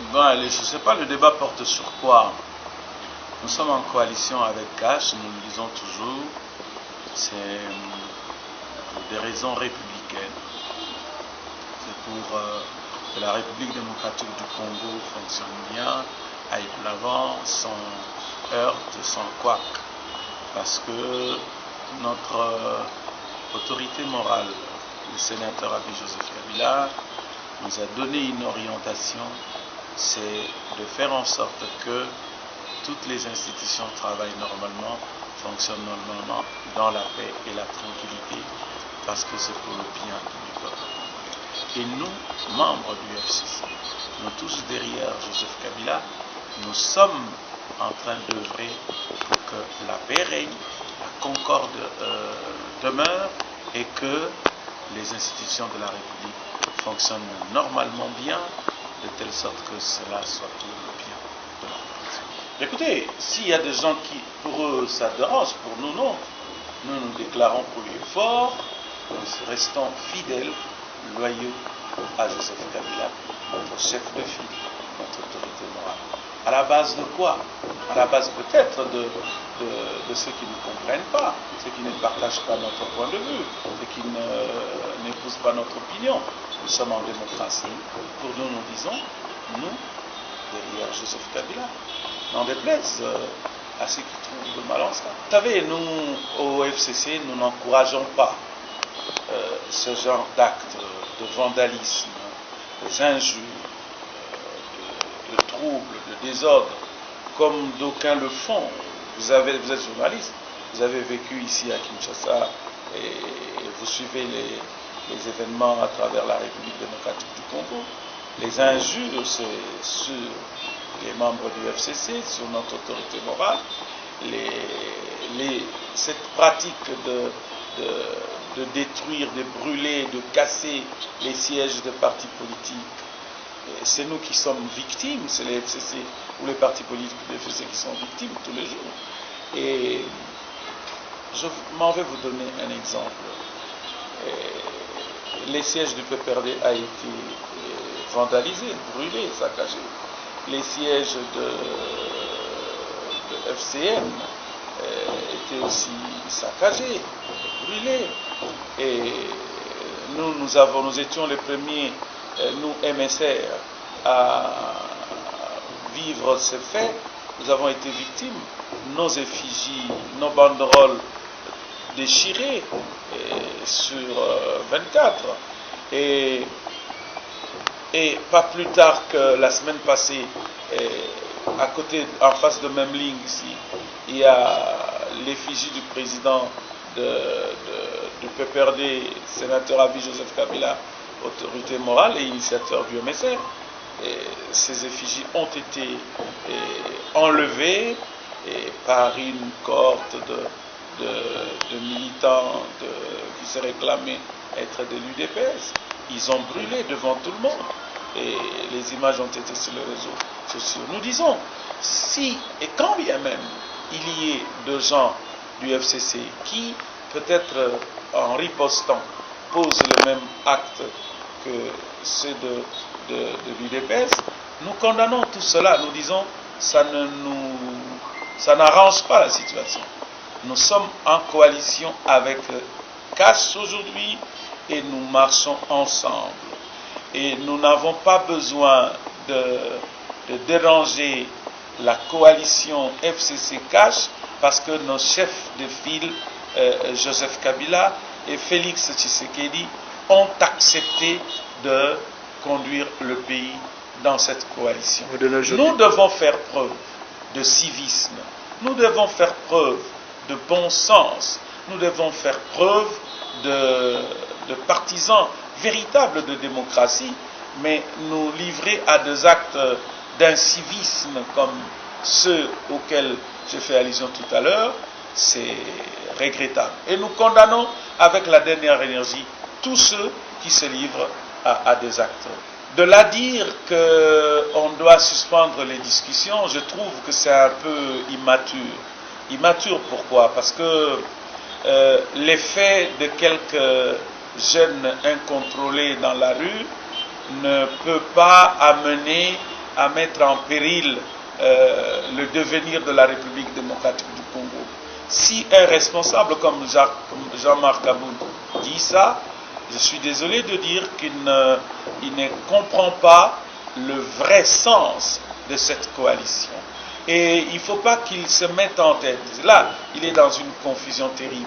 Bon, allez, je ne sais pas, le débat porte sur quoi? Nous sommes en coalition avec Cash, nous le disons toujours, c'est pour des raisons républicaines. C'est pour que la République démocratique du Congo fonctionne bien, aille de l'avant, sans heurte, sans couac. Parce que notre autorité morale, le sénateur Abi Joseph Kabila, nous a donné une orientation, c'est de faire en sorte que toutes les institutions travaillent normalement, fonctionnent normalement, dans la paix et la tranquillité, parce que c'est pour le bien du peuple congolais. Et nous, membres du FCC, nous tous derrière Joseph Kabila, nous sommes en train d'œuvrer pour que la paix règne, la concorde demeure et que les institutions de la République fonctionnent normalement bien, de telle sorte que cela soit pour le bien de la population. Écoutez, s'il y a des gens qui, pour eux, ça dérange, pour nous, non. Nous nous déclarons pour lui fort, nous restons fidèles, loyaux à Joseph Kabila, notre chef de file, notre autorité morale. À la base de quoi? À la base peut-être de ceux qui ne comprennent pas, ceux qui ne partagent pas notre point de vue, ceux qui n'épousent pas notre opinion. Nous sommes en démocratie. Pour nous, nous disons, nous, derrière Joseph Kabila, n'en déplaise à ceux qui trouvent le mal en cela. Vous savez, nous, au FCC, nous n'encourageons pas ce genre d'actes de vandalisme, des injures, de troubles, de désordre, comme d'aucuns le font. Vous êtes journaliste, vous avez vécu ici à Kinshasa et vous suivez les événements à travers la République démocratique du Congo. Les injures, c'est sur les membres du FCC, sur notre autorité morale. Cette pratique de détruire, de brûler, de casser les sièges des partis politiques, c'est nous qui sommes victimes, c'est les FCC ou les partis politiques du FCC qui sont victimes tous les jours. Et je m'en vais vous donner un exemple. Les sièges du PPRD a été vandalisés, brûlés, saccagés. Les sièges de FCN étaient aussi saccagés, brûlés. Et nous étions les premiers, nous MSR, à vivre ces faits. Nous avons été victimes. Nos effigies, nos banderoles déchirées sur 24. Et pas plus tard que la semaine passée, à côté, en face de même ligne ici, il y a l'effigie du président du PPRD, sénateur Abi Joseph Kabila, autorité morale et initiateur du MSR. Ces effigies ont été enlevées par une cohorte de militants qui se réclamaient être de l'UDPS. Ils ont brûlé devant tout le monde et les images ont été sur les réseaux sociaux. Nous disons, si et quand bien même il y ait de gens du FCC qui, peut-être en ripostant, posent le même acte que ceux de l'UDPS, nous condamnons tout cela. Nous disons, ça n'arrange pas la situation. Nous sommes en coalition avec Cash aujourd'hui et nous marchons ensemble. Et nous n'avons pas besoin de déranger la coalition FCC Cash parce que nos chefs de file, Joseph Kabila et Félix Tshisekedi, ont accepté de conduire le pays dans cette coalition. Nous devons faire preuve de civisme, nous devons faire preuve de bon sens, nous devons faire preuve de partisans véritables de démocratie, mais nous livrer à des actes d'incivisme comme ceux auxquels j'ai fait allusion tout à l'heure, c'est regrettable. Et nous condamnons avec la dernière énergie tous ceux qui se livrent à des actes. De là dire qu'on doit suspendre les discussions, je trouve que c'est un peu immature. Immature pourquoi? Parce que l'effet de quelques jeunes incontrôlés dans la rue ne peut pas amener à mettre en péril le devenir de la République démocratique du Congo. Si un responsable comme Jean-Marc Aboud dit ça, je suis désolé de dire qu'il ne comprend pas le vrai sens de cette coalition. Et il ne faut pas qu'il se mette en tête, là, il est dans une confusion terrible,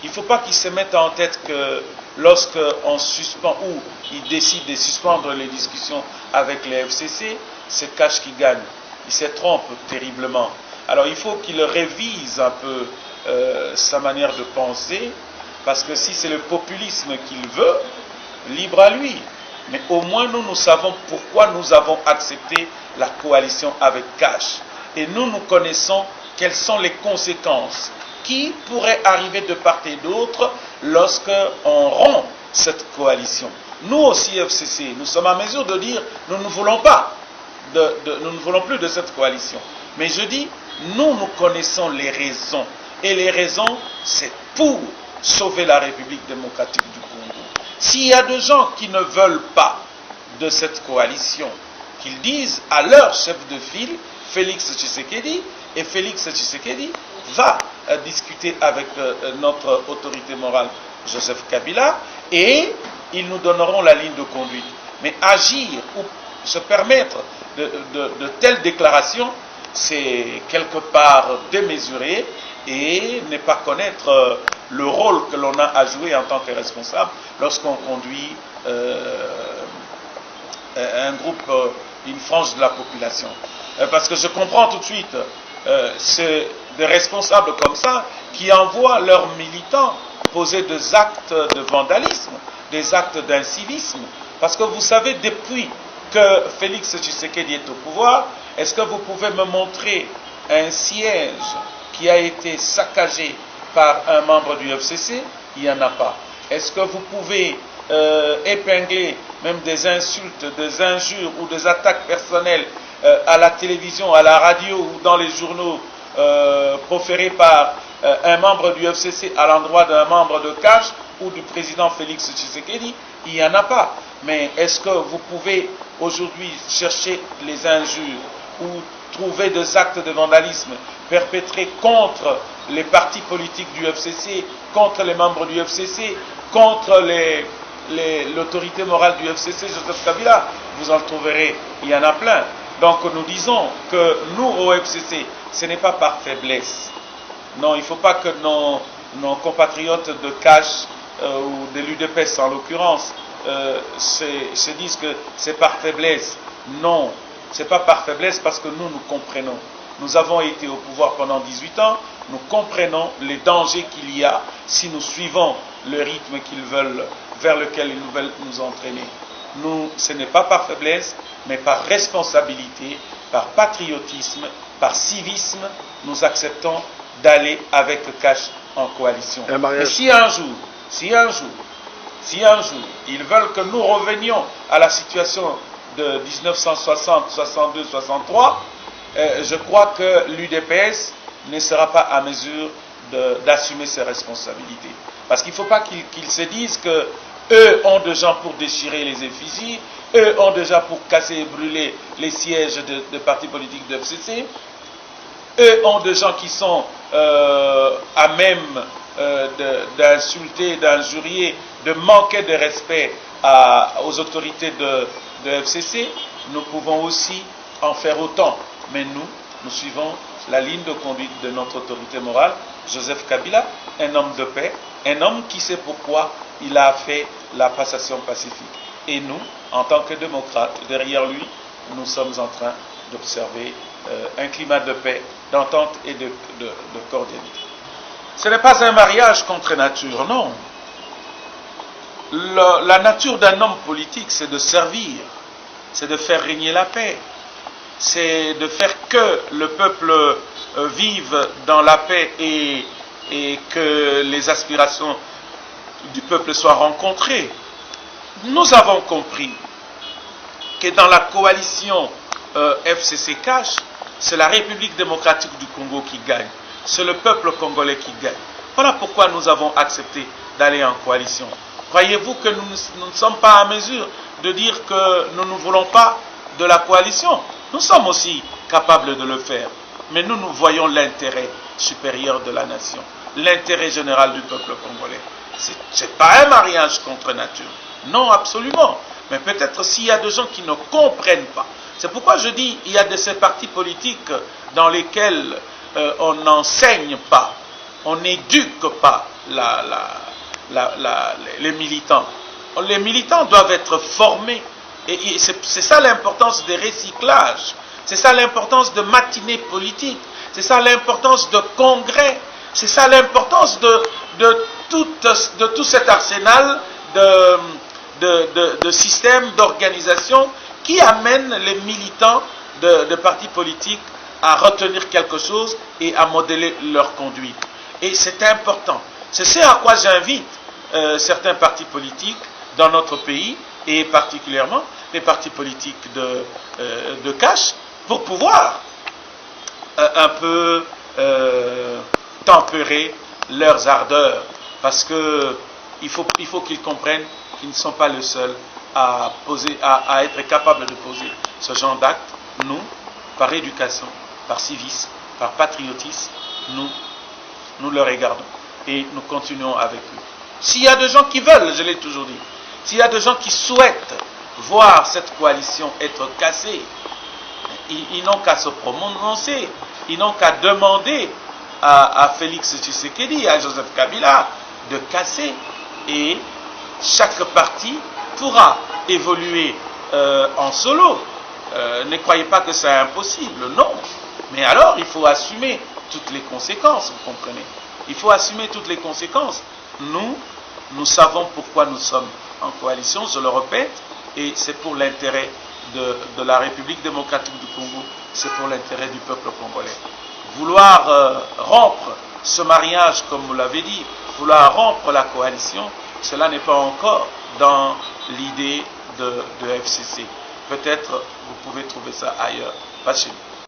il ne faut pas qu'il se mette en tête que lorsqu'on suspend ou il décide de suspendre les discussions avec les FCC, c'est Cash qui gagne. Il se trompe terriblement. Alors il faut qu'il révise un peu sa manière de penser, parce que si c'est le populisme qu'il veut, libre à lui. Mais au moins nous savons pourquoi nous avons accepté la coalition avec Cash. Et nous connaissons quelles sont les conséquences qui pourraient arriver de part et d'autre lorsqu'on rompt cette coalition. Nous aussi, FCC, nous sommes à mesure de dire nous ne voulons pas, nous ne voulons plus de cette coalition. Mais je dis, nous connaissons les raisons. Et les raisons, c'est pour sauver la République démocratique du Congo. S'il y a des gens qui ne veulent pas de cette coalition, qu'ils disent à leur chef de file, Félix Tshisekedi, et Félix Tshisekedi va discuter avec notre autorité morale, Joseph Kabila, et ils nous donneront la ligne de conduite. Mais agir ou se permettre de telles déclarations, c'est quelque part démesuré et ne pas connaître le rôle que l'on a à jouer en tant que responsable lorsqu'on conduit un groupe, une frange de la population. Parce que je comprends tout de suite, c'est des responsables comme ça qui envoient leurs militants poser des actes de vandalisme, des actes d'incivisme. Parce que vous savez, depuis que Félix Tshisekedi est au pouvoir, est-ce que vous pouvez me montrer un siège qui a été saccagé par un membre du FCC? Il n'y en a pas. Est-ce que vous pouvez épingler même des insultes, des injures ou des attaques personnelles à la télévision, à la radio ou dans les journaux proférés par un membre du FCC à l'endroit d'un membre de Cash ou du président Félix Tshisekedi? Il n'y en a pas. Mais est-ce que vous pouvez aujourd'hui chercher les injures ou trouver des actes de vandalisme perpétrés contre les partis politiques du FCC, contre les membres du FCC, contre l'autorité morale du FCC, Joseph Kabila? Vous en trouverez, il y en a plein. Donc nous disons que nous, au FCC, ce n'est pas par faiblesse. Non, il ne faut pas que nos compatriotes de Cash ou de l'UDPS en l'occurrence se disent que c'est par faiblesse. Non, ce n'est pas par faiblesse parce que nous comprenons. Nous avons été au pouvoir pendant 18 ans, nous comprenons les dangers qu'il y a si nous suivons le rythme qu'ils veulent, vers lequel ils veulent nous entraîner. Nous, ce n'est pas par faiblesse, mais par responsabilité, par patriotisme, par civisme, nous acceptons d'aller avec Cash en coalition. Et si un jour, ils veulent que nous revenions à la situation de 1960, 62, 63, je crois que l'UDPS ne sera pas à mesure d'assumer ses responsabilités. Parce qu'il ne faut pas qu'ils se disent que eux ont des gens pour déchirer les effigies, eux ont déjà pour casser et brûler les sièges de partis politiques de FCC, eux ont des gens qui sont à même d'insulter, d'injurier, de manquer de respect aux autorités de FCC. Nous pouvons aussi en faire autant. Mais nous suivons la ligne de conduite de notre autorité morale, Joseph Kabila, un homme de paix, un homme qui sait pourquoi il a fait la passation pacifique. Et nous, en tant que démocrates, derrière lui, nous sommes en train d'observer un climat de paix, d'entente et de cordialité. Ce n'est pas un mariage contre nature, non. La nature d'un homme politique, c'est de servir, c'est de faire régner la paix, c'est de faire que le peuple vive dans la paix et que les aspirations du peuple soient rencontrées. Nous avons compris que dans la coalition FCC Cash, c'est la République démocratique du Congo qui gagne. C'est le peuple congolais qui gagne. Voilà pourquoi nous avons accepté d'aller en coalition. Croyez-vous que nous ne sommes pas à mesure de dire que nous ne voulons pas de la coalition? Nous sommes aussi capables de le faire. Mais nous voyons l'intérêt supérieur de la nation, l'intérêt général du peuple congolais. Ce n'est pas un mariage contre nature. Non, absolument. Mais peut-être s'il y a des gens qui ne comprennent pas. C'est pourquoi je dis il y a de ces partis politiques dans lesquels on n'enseigne pas, on n'éduque pas les militants. Les militants doivent être formés. Et c'est ça l'importance des recyclages. C'est ça l'importance de matinées politiques. C'est ça l'importance de congrès. C'est ça l'importance de tout cet arsenal de systèmes, d'organisation qui amènent les militants de partis politiques à retenir quelque chose et à modeler leur conduite. Et c'est important. C'est ce à quoi j'invite certains partis politiques dans notre pays, et particulièrement les partis politiques de cash, pour pouvoir un peu tempérer leurs ardeurs. Parce que il faut qu'ils comprennent qu'ils ne sont pas les seuls à être capables de poser ce genre d'actes. Nous, par éducation, par civisme, par patriotisme, nous le regardons et nous continuons avec eux. S'il y a des gens qui veulent, je l'ai toujours dit, s'il y a des gens qui souhaitent voir cette coalition être cassée, ils n'ont qu'à se prononcer, ils n'ont qu'à demander à Félix Tshisekedi, à Joseph Kabila, de casser, et chaque parti pourra évoluer en solo. Ne croyez pas que c'est impossible, non. Mais alors, il faut assumer toutes les conséquences, vous comprenez. Il faut assumer toutes les conséquences. Nous savons pourquoi nous sommes en coalition, je le répète, et c'est pour l'intérêt de la République démocratique du Congo, c'est pour l'intérêt du peuple congolais. Vouloir rompre ce mariage, comme vous l'avez dit, vouloir rompre la coalition, cela n'est pas encore dans l'idée de FCC. Peut-être vous pouvez trouver ça ailleurs. Pas chez nous.